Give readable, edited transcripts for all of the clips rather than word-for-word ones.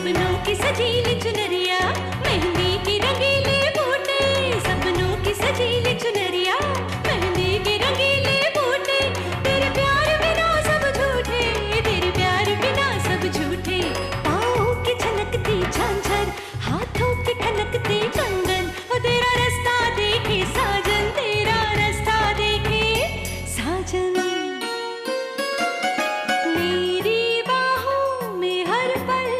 सपनों की सजीली चुनरिया, मेहंदी की रंगीले बूटे, सपनों की सजीली चुनरिया, मेहंदी के रंगीले बूटे, तेरे प्यार बिना सब झूठे, तेरे प्यार बिना सब झूठे, पाँव की छलकती झांझर, हाथों की खनकती कंगन, और तेरा रास्ता देखे साजन, तेरा रास्ता देखे साजन। मेरी बाहों में हर पल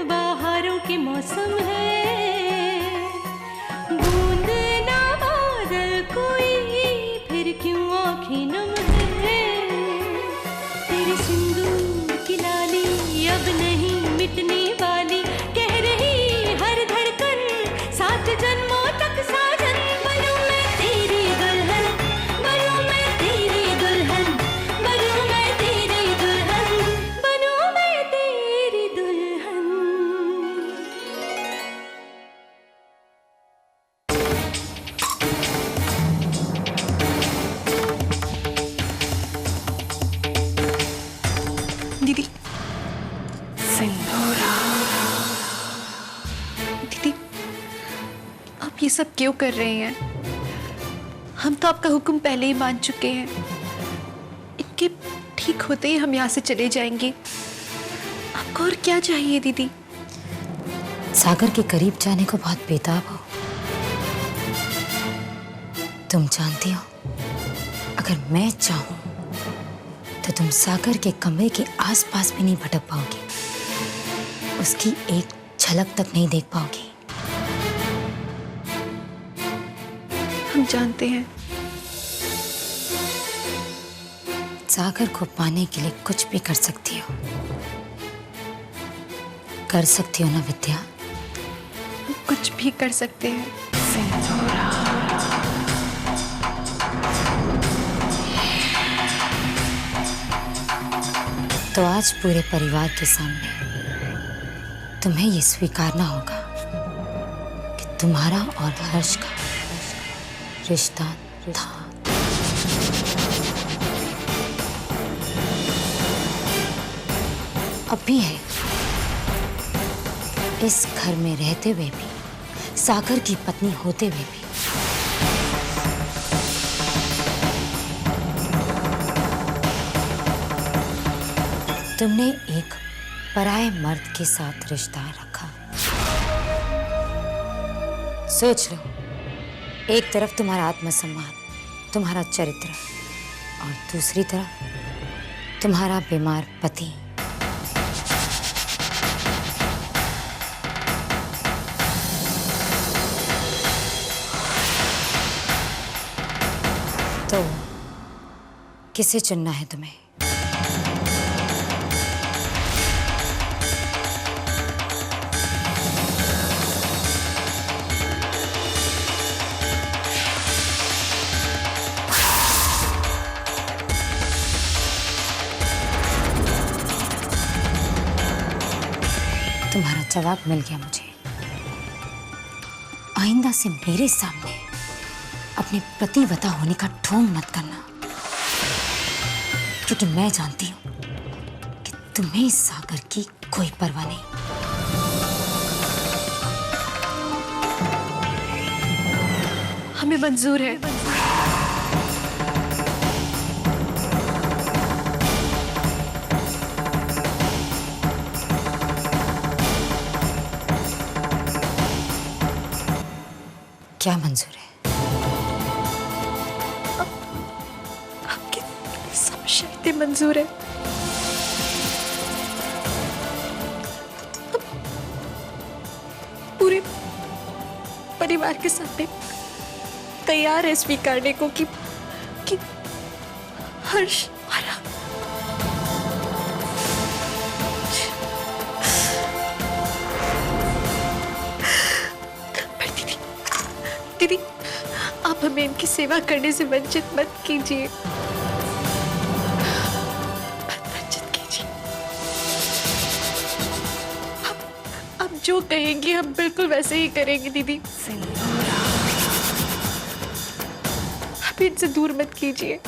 बहारों के मौसम है, बूंद ना बादल कोई, फिर क्यों आँखें नम है, तेरे सिंदूर की लाली अब नहीं मिटने वाली, कह रही हर धड़कन सात जन्मों तक साजन। बनूं मैं तेरी दुल्हन, बनूं मैं तेरी दुल्हन, बनूं मैं तेरी दुल्हन, बनूं मैं तेरी दुल्हन। दीदी, सिंदूरा। दीदी, आप ये सब क्यों कर रहे हैं? हम तो आपका हुक्म पहले ही मान चुके हैं। इनके ठीक होते ही हम यहाँ से चले जाएंगे। आपको और क्या चाहिए दीदी? सागर के करीब जाने को बहुत बेताब हो। तुम जानती हो, अगर मैं चाहूं तो तुम सागर के कमरे के आसपास भी नहीं भटक पाओगी, उसकी एक झलक तक नहीं देख पाओगी। हम जानते हैं। सागर को पाने के लिए कुछ भी कर सकती हो, कर सकती हो ना विद्या? हम कुछ भी कर सकते हैं। तो आज पूरे परिवार के सामने तुम्हें ये स्वीकारना होगा कि तुम्हारा और हर्ष का रिश्ता था। अब भी है। इस घर में रहते हुए भी, सागर की पत्नी होते हुए भी। तुमने एक पराये मर्द के साथ रिश्ता रखा। सोच लो, एक तरफ तुम्हारा आत्मसम्मान, तुम्हारा चरित्र, और दूसरी तरफ तुम्हारा बीमार पति। तो किसे चुनना है तुम्हें? तुम्हारा जवाब मिल गया मुझे। आइंदा से मेरे सामने अपने पतिव्रता होने का ढोंग मत करना, क्योंकि मैं जानती हूं कि तुम्हें इस सागर की कोई परवाह नहीं। हमें मंजूर है। क्या मंजूर है? आपकी सब शर्तें मंजूर है। अब पूरे परिवार के सामने तैयार है स्वीकारने को कि हर्ष हमारा। दीदी, आप हमें इनकी सेवा करने से वंचित मत कीजिए, मत वंचित कीजिए। आप जो कहेंगी हम बिल्कुल वैसे ही करेंगे दीदी। आप इनसे दूर मत कीजिए।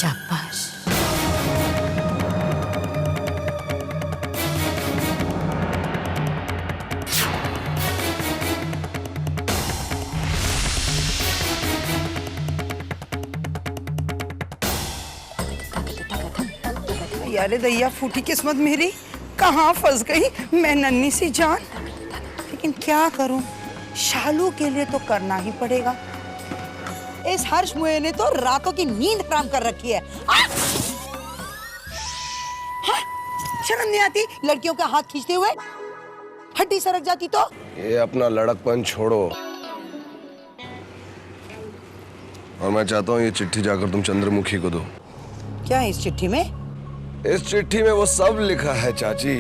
शाबाश। यारे दैया, फूटी किस्मत मेरी, कहाँ फंस गई मैं नन्ही सी जान। लेकिन क्या करूं, शालू के लिए तो करना ही पड़ेगा। इस हर्ष मुए ने तो रातों की नींद हराम कर रखी है। हाँ, शर्म नहीं आती लड़कियों का हाथ खींचते हुए? हड्डी सरक जाती तो। ये अपना लड़कपन छोड़ो, और मैं चाहता हूँ ये चिट्ठी जाकर तुम चंद्रमुखी को दो। क्या है इस चिट्ठी में? इस चिट्ठी में वो सब लिखा है चाची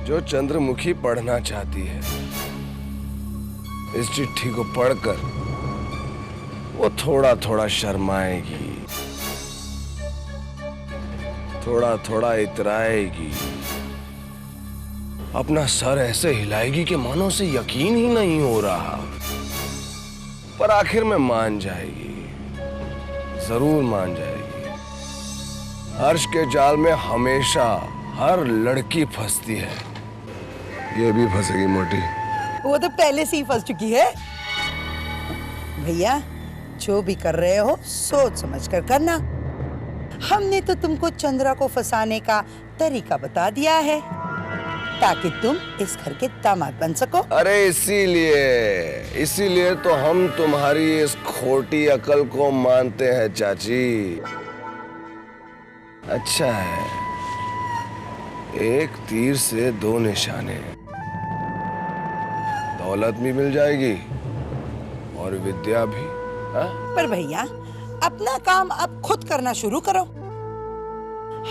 जो चंद्रमुखी पढ़ना चाहती है। इस चिट्ठी को पढ़कर वो थोड़ा थोड़ा शर्माएगी, थोड़ा थोड़ा इतराएगी, अपना सर ऐसे हिलाएगी कि मानो उसे यकीन ही नहीं हो रहा, पर आखिर में मान जाएगी, जरूर मान जाएगी। हर्ष के जाल में हमेशा हर लड़की फंसती है, ये भी फंसेगी मोटी। वो तो पहले से ही फंस चुकी है। भैया, जो भी कर रहे हो सोच समझ कर करना। हमने तो तुमको चंद्रा को फंसाने का तरीका बता दिया है ताकि तुम इस घर के दामाद बन सको। अरे इसीलिए तो हम तुम्हारी इस खोटी अकल को मानते हैं चाची। अच्छा है, एक तीर से दो निशाने, दौलत भी मिल जाएगी और विद्या भी। हा? पर भैया, अपना काम अब खुद करना शुरू करो।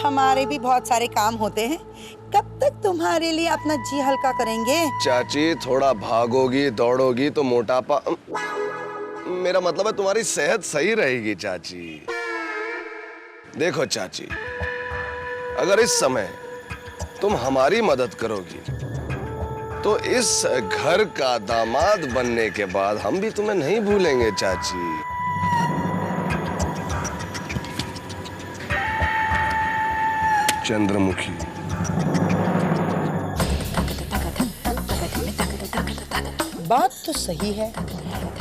हमारे भी बहुत सारे काम होते हैं, कब तक तुम्हारे लिए अपना जी हल्का करेंगे? चाची, थोड़ा भागोगी दौड़ोगी तो मोटापा, मेरा मतलब है तुम्हारी सेहत सही रहेगी चाची। देखो चाची, अगर इस समय तुम हमारी मदद करोगी तो इस घर का दामाद बनने के बाद हम भी तुम्हें नहीं भूलेंगे चाची। चंद्रमुखी। बात तो सही है,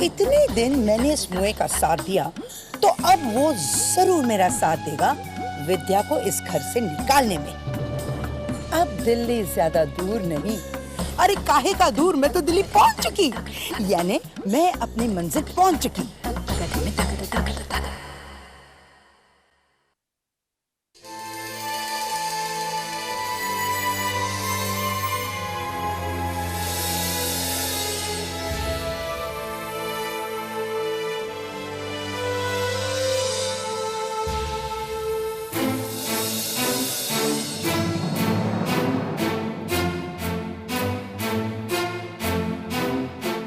इतने दिन मैंने इस मुए का साथ दिया तो अब वो जरूर मेरा साथ देगा विद्या को इस घर से निकालने में। अब दिल्ली ज्यादा दूर नहीं। अरे काहे का दूर, मैं तो दिल्ली पहुंच चुकी, यानी मैं अपनी मंजिल पहुंच चुकी।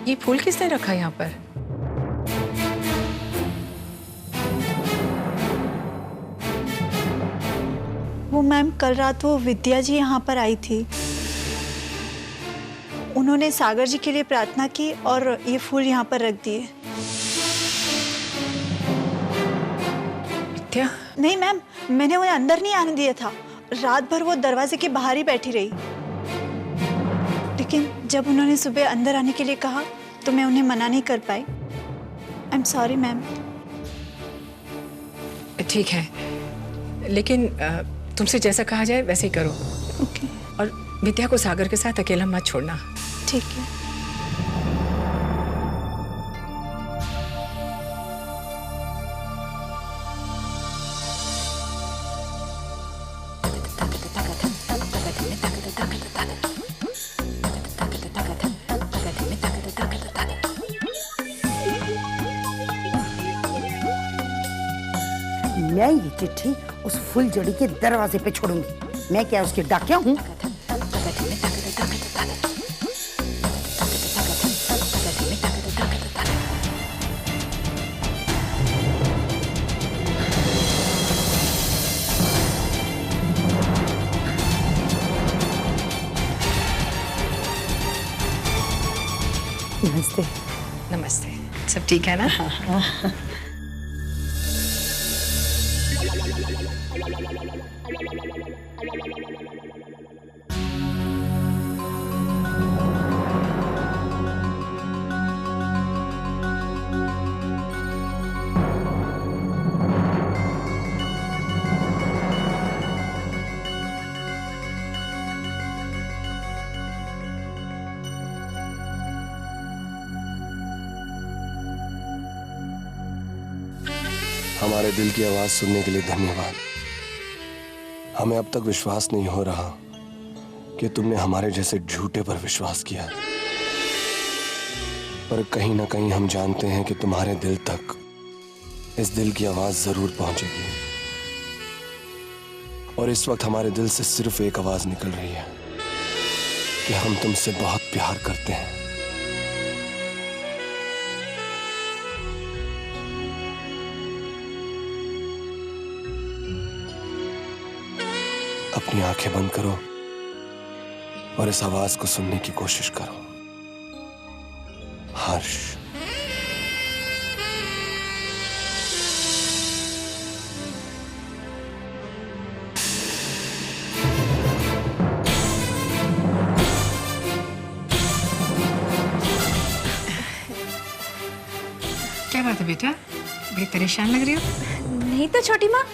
ये फूल किसने रखा यहाँ पर? वो मैम, कल रात वो विद्या जी यहाँ पर आई थी। उन्होंने सागर जी के लिए प्रार्थना की और ये फूल यहाँ पर रख दिए। विद्या? नहीं मैम, मैंने उन्हें अंदर नहीं आने दिया था। रात भर वो दरवाजे के बाहर ही बैठी रही, लेकिन जब उन्होंने सुबह अंदर आने के लिए कहा तो मैं उन्हें मना नहीं कर पाई। I am sorry ma'am. ठीक है, लेकिन तुमसे जैसा कहा जाए वैसे ही करो। ओके। और विद्या को सागर के साथ अकेला मत छोड़ना। ठीक है। मैं ये चिट्ठी उस फुलझड़ी के दरवाजे पे छोड़ूंगी। मैं क्या उसकी डाकिया हूँ? नमस्ते। नमस्ते। सब ठीक है ना? हमारे दिल की आवाज सुनने के लिए धन्यवाद। हमें अब तक विश्वास नहीं हो रहा कि तुमने हमारे जैसे झूठे पर विश्वास किया, पर कहीं ना कहीं हम जानते हैं कि तुम्हारे दिल तक इस दिल की आवाज जरूर पहुंचेगी। और इस वक्त हमारे दिल से सिर्फ एक आवाज निकल रही है कि हम तुमसे बहुत प्यार करते हैं। अपनी आंखें बंद करो और इस आवाज को सुनने की कोशिश करो। हर्ष। क्या बात है बेटा, बड़ी परेशान लग रही हो? नहीं तो छोटी माँ,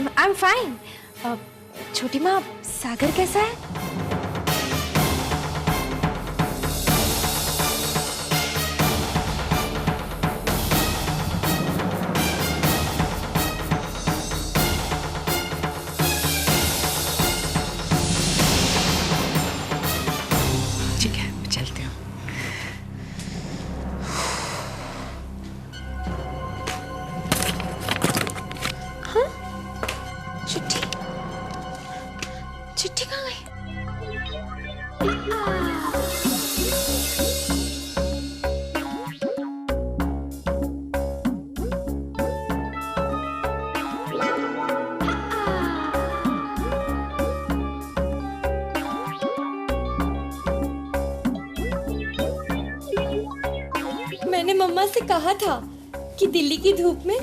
आई एम फाइन। छोटी माँ, सागर कैसा है? ठीक है, चलते हो। चिट्ठी, चिट्ठी कहाँ गई? मैंने मम्मा से कहा था कि दिल्ली की धूप में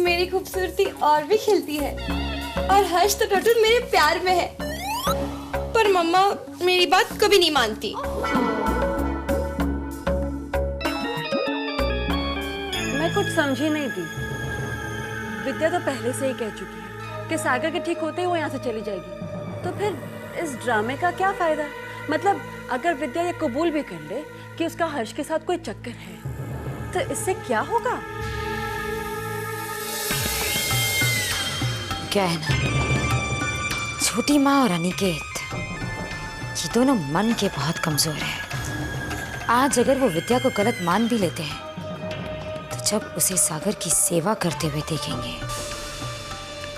मेरी खूबसूरती और भी खिलती है और हर्ष तो टोटल मेरे प्यार में है, पर मम्मा मेरी बात कभी नहीं मानती। मैं कुछ समझी नहीं थी। विद्या तो पहले से ही कह चुकी है कि सागर के ठीक होते ही वो यहाँ से चली जाएगी, तो फिर इस ड्रामे का क्या फायदा? मतलब अगर विद्या ये कबूल भी कर ले कि उसका हर्ष के साथ कोई चक्कर है, तो इससे क्या होगा? क्या है ना, छोटी माँ और अनिकेत ये दोनों मन के बहुत कमजोर हैं। आज अगर वो विद्या को गलत मान भी लेते हैं, तो जब उसे सागर की सेवा करते हुए देखेंगे,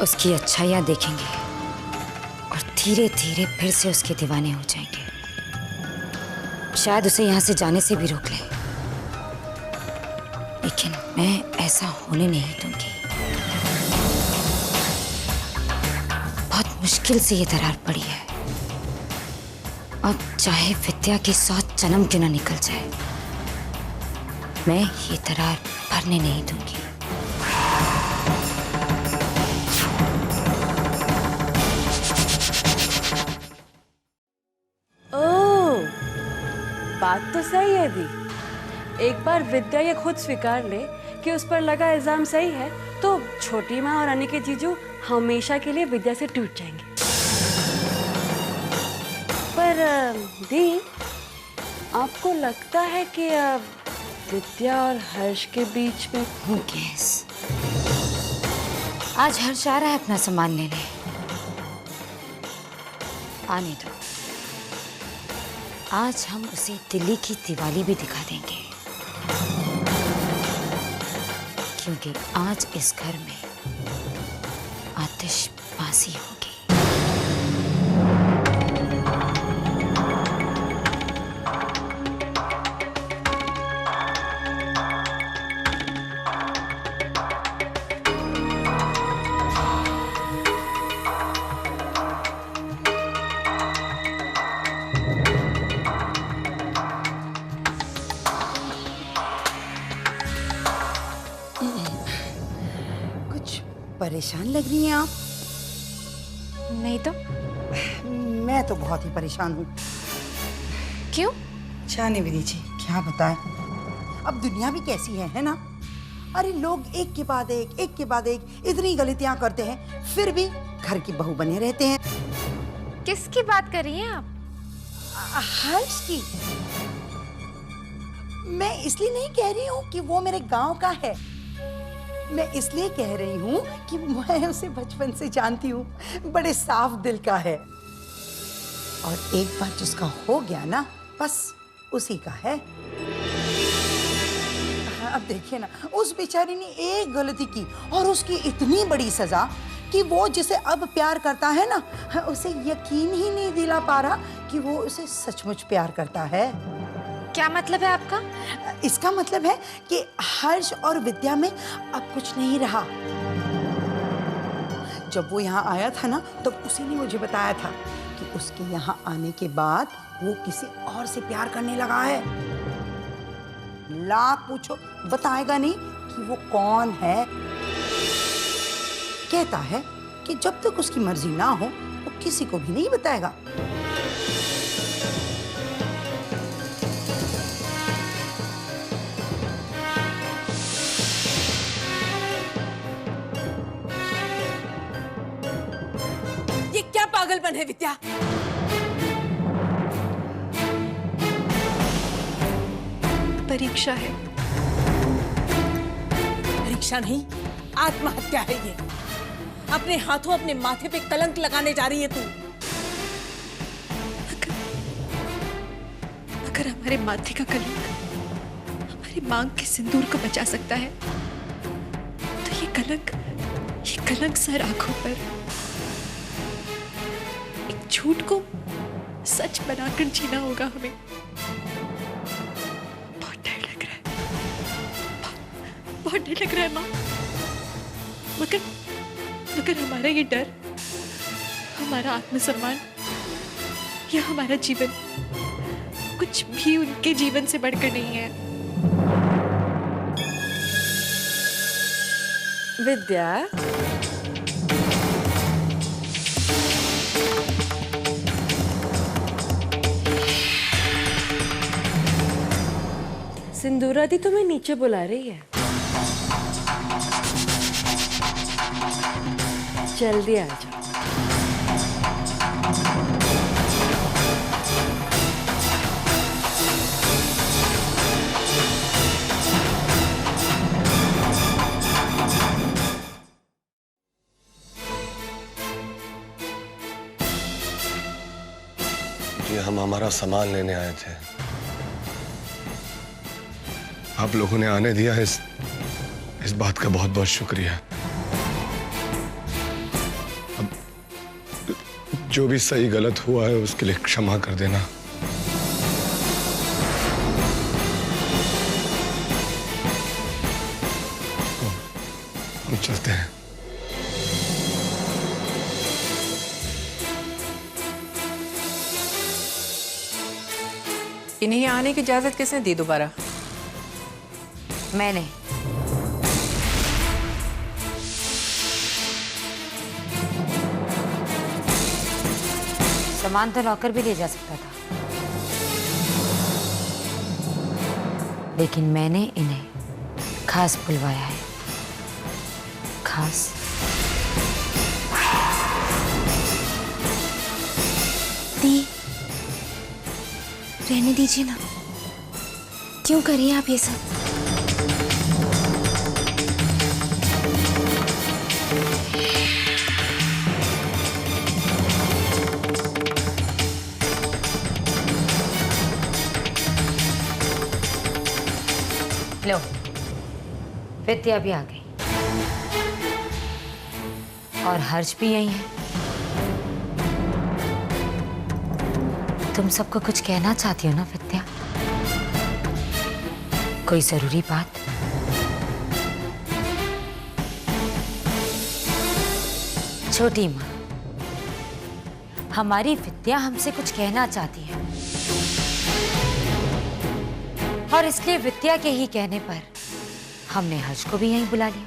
उसकी अच्छाइयाँ देखेंगे और धीरे धीरे फिर से उसके दीवाने हो जाएंगे। शायद उसे यहाँ से जाने से भी रोक ले, लेकिन मैं ऐसा होने नहीं दूंगी। बहुत मुश्किल से ये दरार पड़ी है, अब चाहे विद्या के 100 जन्म क्यों ना निकल जाए, मैं ये दरार भरने नहीं दूंगी। ओह, बात तो सही है दी। एक बार विद्या ये खुद स्वीकार ले कि उस पर लगा इल्जाम सही है, तो छोटी माँ और अनिकेत जीजू हमेशा के लिए विद्या से टूट जाएंगे। पर दी, आपको लगता है कि विद्या और हर्ष के बीच में गैस आज हर्ष आ रहा है अपना सामान लेने, आने दो। आज हम उसे दिल्ली की दिवाली भी दिखा देंगे, क्योंकि आज इस घर में आतिशबाजी होगी। परेशान लग रही हैं आप? नहीं तो मैं तो बहुत ही परेशान हूँ। क्यों? जाने विधि जी, क्या बताएं। अब दुनिया भी कैसी है ना? अरे लोग एक के बाद एक इतनी गलतियां करते हैं, फिर भी घर की बहू बने रहते हैं। किसकी बात कर रही हैं आप? हर्ष की। मैं इसलिए नहीं कह रही हूँ कि वो मेरे गांव का है, मैं इसलिए कह रही हूँ कि मैं उसे बचपन से जानती हूँ, बड़े साफ दिल का है। और एक बार जिसका हो गया ना, बस उसी का है। अब देखिए ना, उस बेचारी ने एक गलती की और उसकी इतनी बड़ी सजा कि वो जिसे अब प्यार करता है ना, उसे यकीन ही नहीं दिला पा रहा कि वो उसे सचमुच प्यार करता है। क्या मतलब है आपका? इसका मतलब है कि हर्ष और विद्या में अब कुछ नहीं रहा। जब वो यहाँ आया था ना, तो उसी ने मुझे बताया था कि उसके यहाँ आने के बाद वो किसी और से प्यार करने लगा है। लाख पूछो, बताएगा नहीं कि वो कौन है। कहता है कि जब तक उसकी मर्जी ना हो वो किसी को भी नहीं बताएगा। ये क्या पागलपन है विद्या? परीक्षा है। परीक्षा नहीं, आत्महत्या है ये। अपने हाथों अपने माथे पे कलंक लगाने जा रही है तू। अगर हमारे माथे का कलंक हमारी मांग के सिंदूर को बचा सकता है, तो ये कलंक सर आंखों पर एक झूठ को सच बनाकर जीना होगा हमें। बहुत डर लग रहा है, बहुत डर लग रहा है माँ। मगर हमारा ये डर, हमारा आत्मसम्मान या हमारा जीवन कुछ भी उनके जीवन से बढ़कर नहीं है। विद्या, सिंदूरा दी तुम्हें नीचे बुला रही है, जल्दी आ जाओ। ये हम हमारा सामान लेने आए थे, आप लोगों ने आने दिया। इस बात का बहुत बहुत शुक्रिया। अब जो भी सही गलत हुआ है उसके लिए क्षमा कर देना। हम चलते हैं। इन्हें यहाँ आने की इजाजत किसने दी दोबारा? मैंने। सामान तो लॉकर भी ले जा सकता था, लेकिन मैंने इन्हें खास बुलवाया है। खास। दी, रहने दीजिए ना, क्यों करिए आप ये सब? लो, विद्या भी आ गई और हर्ष भी यही है। तुम सबको कुछ कहना चाहती हो ना विद्या? कोई जरूरी बात? छोटी माँ, हमारी विद्या हमसे कुछ कहना चाहती है और इसलिए विद्या के ही कहने पर हमने हर्ष को भी यहीं बुला लिया।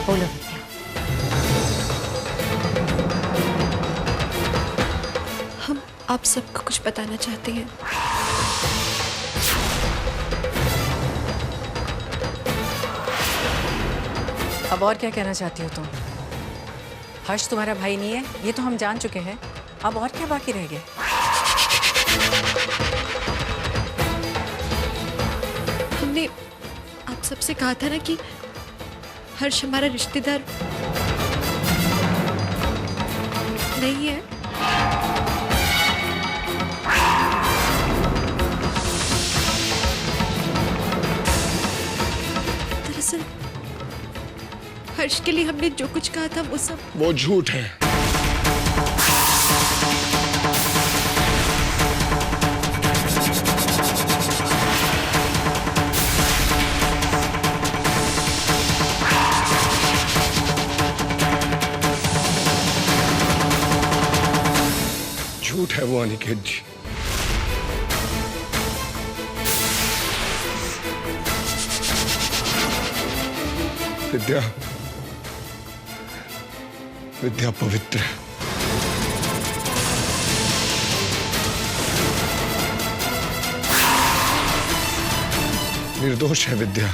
बोलो विद्या। आप सबको कुछ बताना चाहते हैं। अब और क्या कहना चाहती हो तुम? हर्ष तुम्हारा भाई नहीं है, ये तो हम जान चुके हैं। अब और क्या बाकी रह गया? हमने आप सबसे कहा था ना कि हर्ष हमारा रिश्तेदार नहीं है। दरअसल हर्ष के लिए हमने जो कुछ कहा था वो झूठ है। झूठ है वो अनिकेत जी। विद्या विद्या पवित्र है, निर्दोष है विद्या।